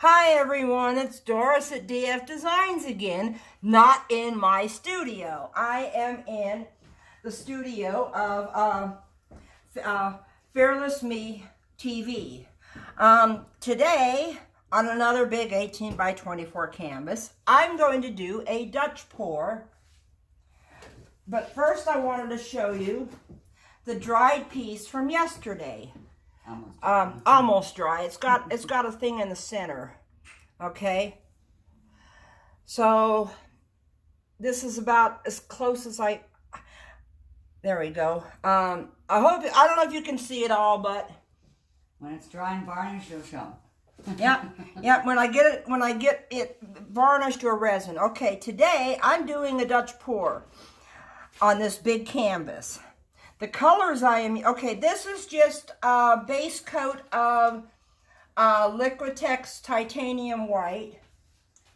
Hi everyone, it's Doris at DF Designs again, not in my studio. I am in the studio of Fearless Me TV. Today, on another big 18 by 24 canvas, I'm going to do a Dutch pour. But first I wanted to show you the dried piece from yesterday. Almost dry. It's got a thing in the center. Okay. So this is about as close as there we go. I don't know if you can see it all, but when it's dry and varnished, it'll show. yeah. When I get it varnished to a resin. Okay, today I'm doing a Dutch pour on this big canvas. The colors this is just a base coat of Liquitex Titanium White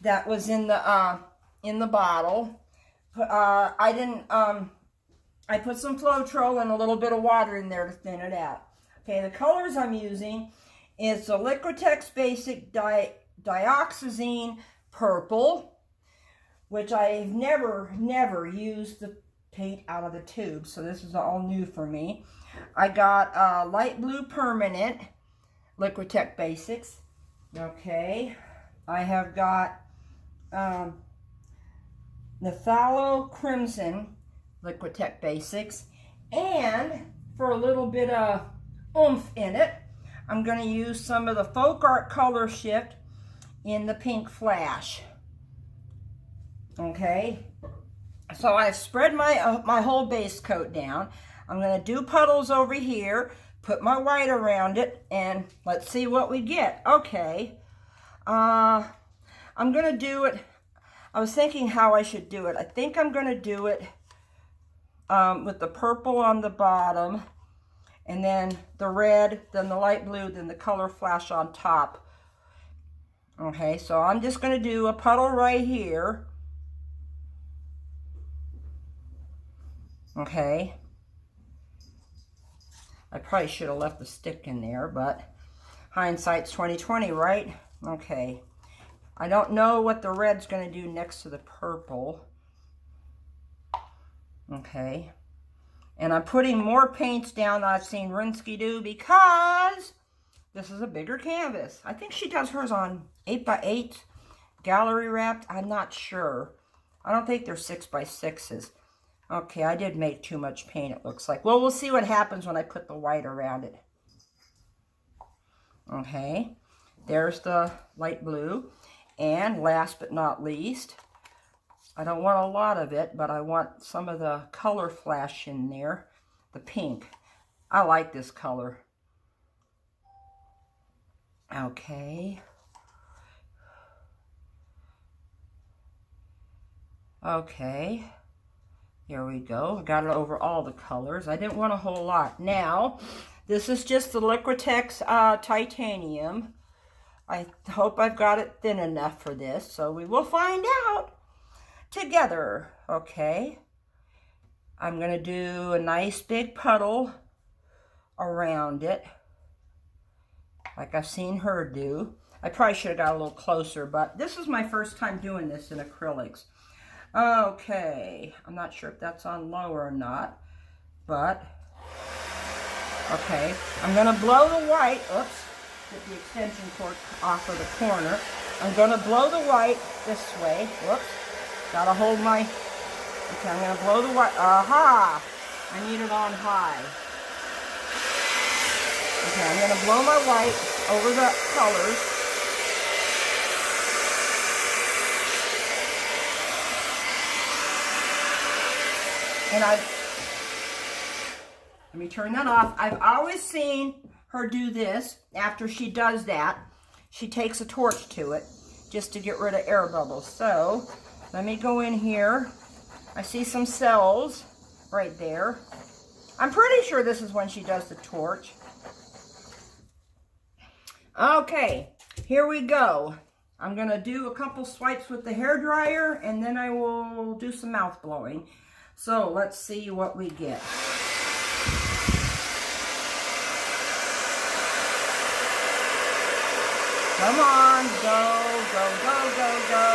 that was in the bottle. I put some Floetrol and a little bit of water in there to thin it out. Okay, the colors I'm using is the Liquitex Basics Dioxazine Purple, which I've never used the paint out of the tube, so this is all new for me. I got light blue permanent Liquitex Basics. Okay, I have got Naphthol Crimson Liquitex Basics, and for a little bit of oomph in it, I'm going to use some of the Folk Art Color Shift in the Pink Flash. Okay. So I've spread my whole base coat down. I'm going to do puddles over here, put my white around it, and let's see what we get. Okay. I'm going to do it. I was thinking how I should do it. I think I'm going to do it with the purple on the bottom, and then the red, then the light blue, then the color flash on top. Okay, so I'm just going to do a puddle right here. Okay, I probably should have left the stick in there, but hindsight's 20/20, right? Okay, I don't know what the red's going to do next to the purple. Okay, and I'm putting more paints down than I've seen Rinsky do because this is a bigger canvas. I think she does hers on 8x8 gallery wrapped. I'm not sure. I don't think they're 6x6s. Okay, I did make too much paint, it looks like. Well, we'll see what happens when I put the white around it. Okay, there's the light blue. And last but not least, I don't want a lot of it, but I want some of the color flash in there, the pink. I like this color. Okay. Okay. Here we go. I got it over all the colors. I didn't want a whole lot. Now, this is just the Liquitex Titanium. I hope I've got it thin enough for this, so we will find out together. Okay. I'm going to do a nice big puddle around it, like I've seen her do. I probably should have got a little closer, but this is my first time doing this in acrylics. Okay, I'm not sure if that's on low or not, but okay, I'm going to blow the white. Oops, get the extension cord off of the corner. I'm going to blow the white this way. Whoops, got to hold my, okay, I'm going to blow the white. Aha, I need it on high. Okay, I'm going to blow my white over the colors. And let me turn that off. I've always seen her do this. After she does that, she takes a torch to it just to get rid of air bubbles. So let me go in here. I see some cells right there. I'm pretty sure this is when she does the torch. Okay, here we go. I'm going to do a couple swipes with the hairdryer, and then I will do some mouth blowing. So let's see what we get. Come on, go, go, go, go, go.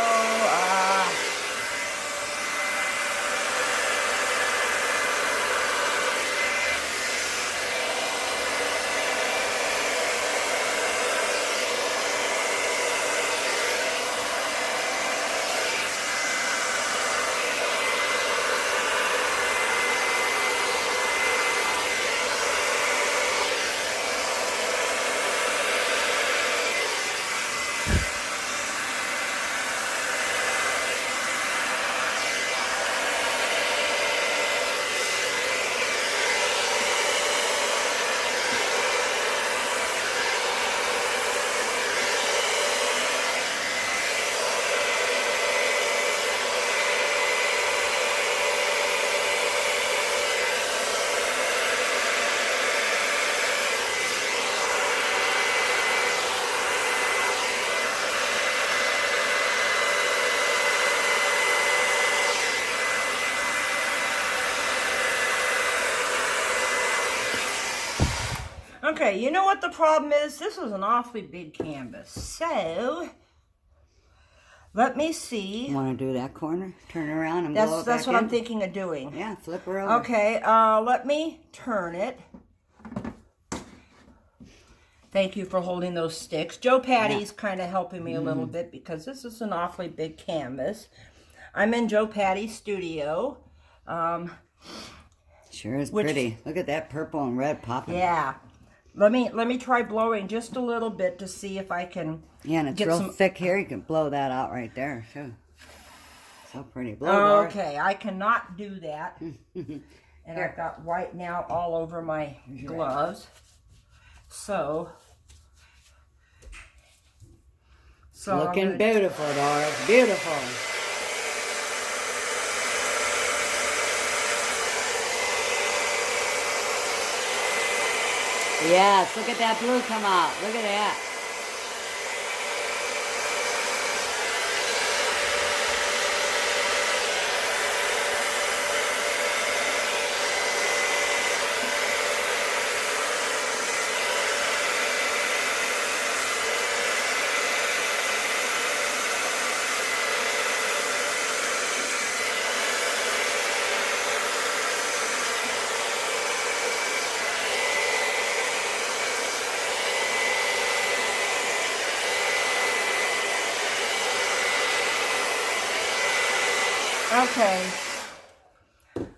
Okay, you know what the problem is? This is an awfully big canvas. So, let me see. You want to do that corner? Turn around and blow it back That's what in? I'm thinking of doing. Yeah, flip her over. Okay, let me turn it. Thank you for holding those sticks. Joe Patty's kind of helping me a little bit because this is an awfully big canvas. I'm in Joe Patty's studio. Sure is pretty. Look at that purple and red popping. Yeah. Let me try blowing just a little bit to see if I can. Yeah, and it's real thick here. You can blow that out right there too. So pretty. Blow, okay, I cannot do that. And I've got white now all over my gloves. So looking beautiful, Doris. Beautiful. Yes, look at that blue come out. Look at that. Okay,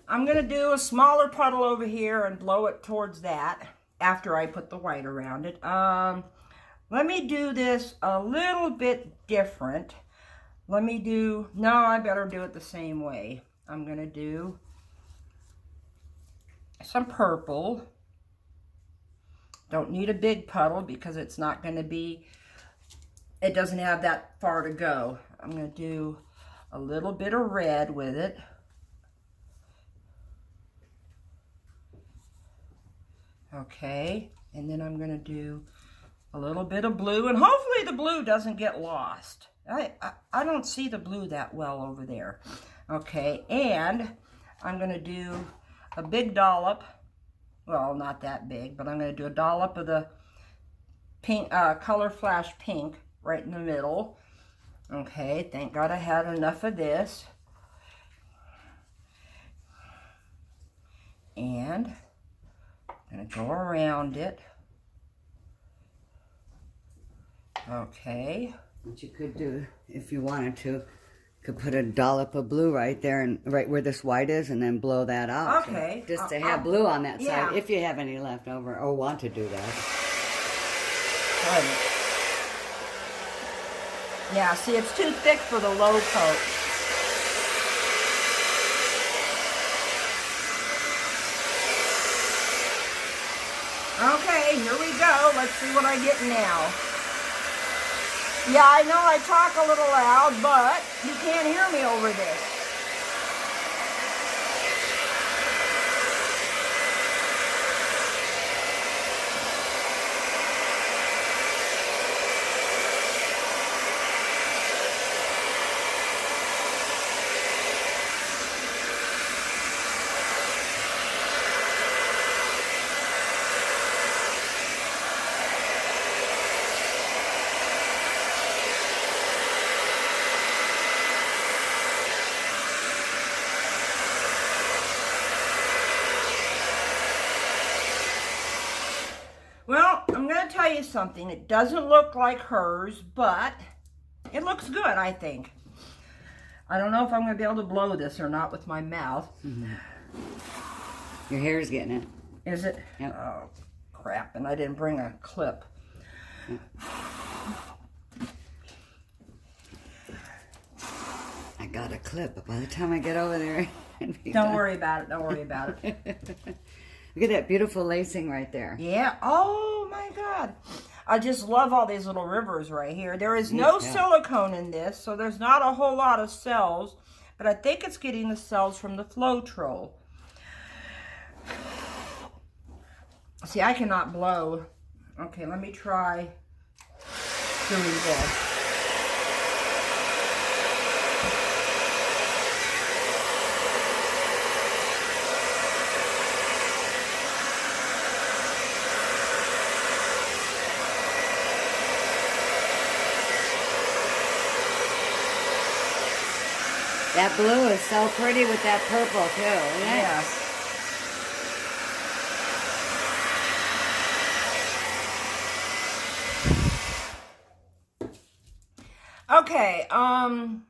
I'm going to do a smaller puddle over here and blow it towards that after I put the white around it. Let me do this a little bit different. No, I better do it the same way. I'm going to do some purple. Don't need a big puddle because it's not going to be, it doesn't have that far to go. I'm going to do a little bit of red with it. Okay, and then I'm going to do a little bit of blue, and hopefully the blue doesn't get lost. I don't see the blue that well over there. Okay, and I'm going to do a big dollop, well, not that big, but I'm going to do a dollop of the pink, Color Flash Pink right in the middle. Okay, thank God I had enough of this. And I'm going to go around it. Okay. What you could do, if you wanted to, could put a dollop of blue right there and right where this white is, and then blow that out. Okay. So just to have blue on that yeah. side, if you have any left over or want to do that. Good. Yeah, see, it's too thick for the low coat. Okay, here we go. Let's see what I get now. Yeah, I know I talk a little loud, but you can't hear me over this. something. It doesn't look like hers, but it looks good, I think. I don't know if I'm going to be able to blow this or not with my mouth. Mm-hmm. Your hair's getting it. Is it? Yep. Oh, crap. And I didn't bring a clip. Yep. I got a clip, but by the time I get over there... Don't worry about it. Don't worry about it. Look at that beautiful lacing right there. Yeah. Oh, my God. I just love all these little rivers right here. There is no silicone in this, so there's not a whole lot of cells, but I think it's getting the cells from the Floetrol. See, I cannot blow. Okay, let me try doing this. That blue is so pretty with that purple too, isn't it? Yeah. Okay, I'm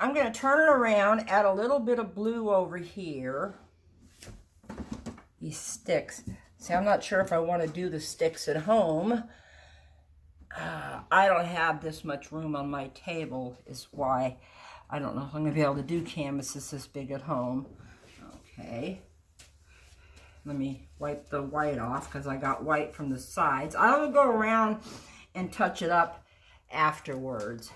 going to turn it around, add a little bit of blue over here. These sticks. See, I'm not sure if I want to do the sticks at home. I don't have this much room on my table, is why I don't know if I'm going to be able to do canvases this big at home. Okay. Let me wipe the white off because I got white from the sides. I will go around and touch it up afterwards.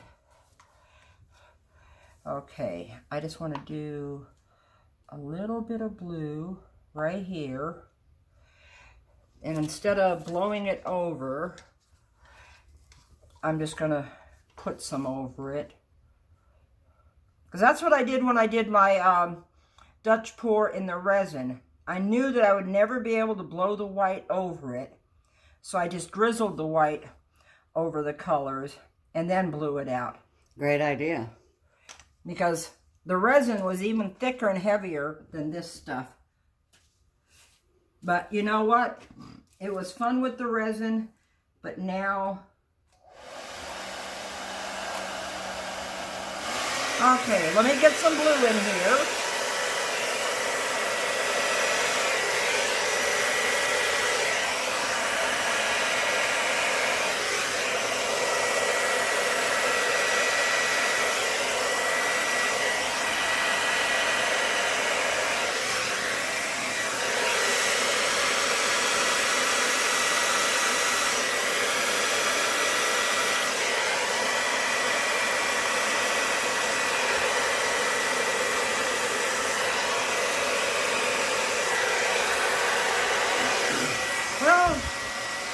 Okay. I just want to do a little bit of blue right here. And instead of blowing it over, I'm just going to put some over it. Because that's what I did when I did my Dutch pour in the resin. I knew that I would never be able to blow the white over it. So I just drizzled the white over the colors and then blew it out. Great idea. Because the resin was even thicker and heavier than this stuff. But you know what? It was fun with the resin, but now... Okay, let me get some blue in here.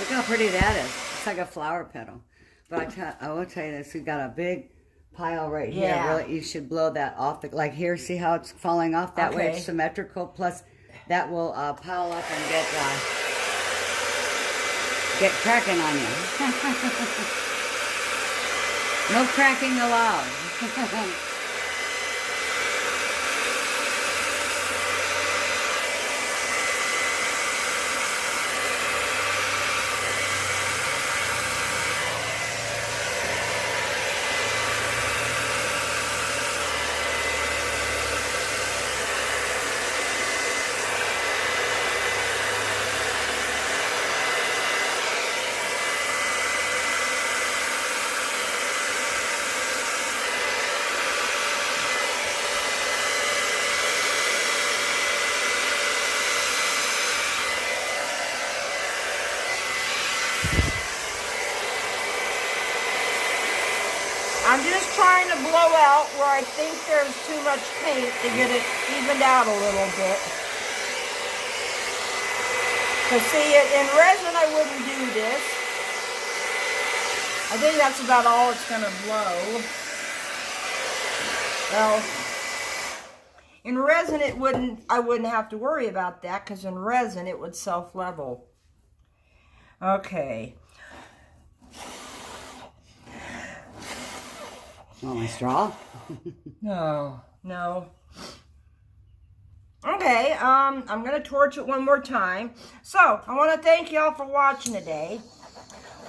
Look how pretty that is. It's like a flower petal. But I will tell you this, you got a big pile right here. Yeah. Really, you should blow that off. Like here, see how it's falling off? That way it's symmetrical. Plus, that will pile up and get cracking on you. No cracking allowed. I'm just trying to blow out where I think there's too much paint to get it evened out a little bit. Because see, in resin I wouldn't do this. I think that's about all it's going to blow. Well, in resin I wouldn't have to worry about that because in resin it would self-level. Okay. Oh, my straw? No. Okay, I'm going to torch it one more time. So, I want to thank y'all for watching today.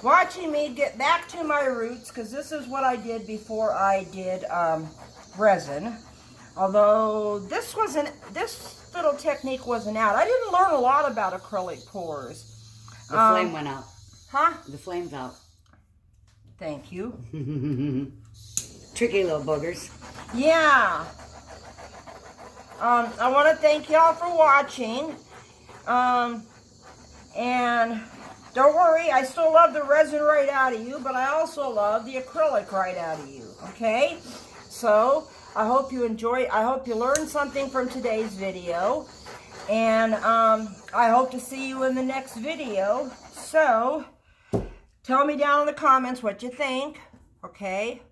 watching me get back to my roots, because this is what I did before I did resin. Although this little technique wasn't out. I didn't learn a lot about acrylic pours. The flame went out. Huh? The flame's out. Thank you. Tricky little boogers. Yeah. I want to thank y'all for watching. And don't worry, I still love the resin right out of you, but I also love the acrylic right out of you. Okay? So, I hope you enjoyed. I hope you learned something from today's video. And I hope to see you in the next video. So, tell me down in the comments what you think. Okay?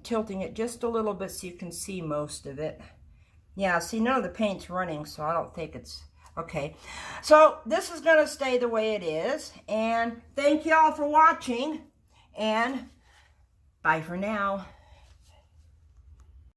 Tilting it just a little bit so you can see most of it. Yeah, see, none of the paint's running, so I don't think it's... Okay. So, this is going to stay the way it is. And thank you all for watching. And bye for now.